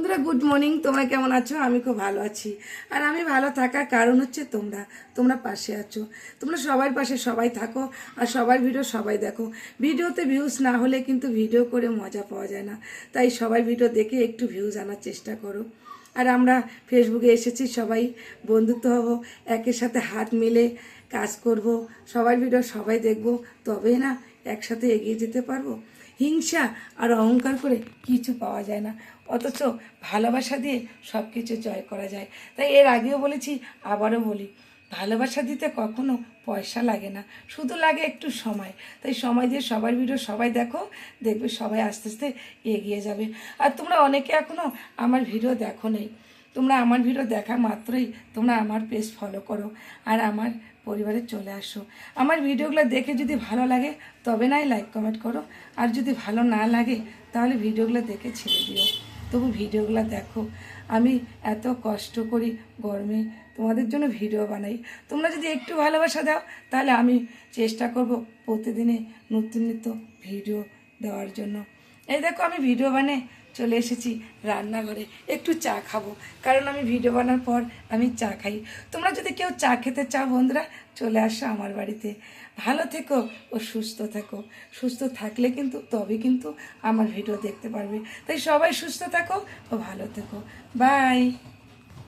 বন্ধুরা good morning. তোমরা কেমন আছো? আমি খুব ভালো আছি। আর আমি ভালো থাকার কারণ হচ্ছে তোমরা পাশে আছো। তোমরা সবার পাশে সবাই থাকো আর সবার ভিডিও সবাই দেখো। ভিডিওতে ভিউজ না হলে কিন্তু ভিডিও করে মজা পাওয়া যায় না। তাই সবাই ভিডিও দেখে একটু ভিউজ আনার চেষ্টা করো। আর আমরা ফেসবুকে এসেছি, সবাই বন্ধুত্ব হব, একের সাথে হাত মিলে কাজ করব, সবার ভিডিও সবাই দেখব, তবেই না একসাথে এগিয়ে যেতে পারবো। হিংসা আর অহংকার করে কিছু পাওয়া যায় না, অথচ ভালোবাসা দিয়ে সব কিছু জয় করা যায়। তাই এর আগেও বলেছি, আবারও বলি, ভালোবাসা দিতে কখনো পয়সা লাগে না, শুধু লাগে একটু সময়। তাই সময় দিয়ে সবার ভিডিও সবাই দেখো, দেখবে সবাই আস্তে আস্তে এগিয়ে যাবে। আর তোমরা অনেকে এখনও আমার ভিডিও দেখো নেই, তোমরা আমার ভিডিও দেখা মাত্রই তোমরা আমার পেজ ফলো করো আর আমার পরিবারে চলে আসো। আমার ভিডিওগুলো দেখে যদি ভালো লাগে তবে নাই লাইক কমেন্ট করো, আর যদি ভালো না লাগে তাহলে ভিডিওগুলো দেখে ছেড়ে দিও। তবু ভিডিওগুলো দেখো। আমি এত কষ্ট করি গরমে, তোমাদের জন্য ভিডিও বানাই। তোমরা যদি একটু ভালোবাসা দাও তাহলে আমি চেষ্টা করব প্রতিদিনে নতুন নতুন ভিডিও দেওয়ার জন্য। এই দেখো, আমি ভিডিও বানিয়ে চলে এসেছি রান্নাঘরে, একটু চা খাবো, কারণ আমি ভিডিও বানার পর আমি চা খাই। তোমরা যদি কেউ চা খেতে চাও বন্ধুরা, চলে আসো আমার বাড়িতে। ভালো থেকো ও সুস্থ থেকো। সুস্থ থাকলে কিন্তু তবে কিন্তু আমার ভিডিও দেখতে পারবে। তাই সবাই সুস্থ থাকো ও ভালো থেকো। বাই।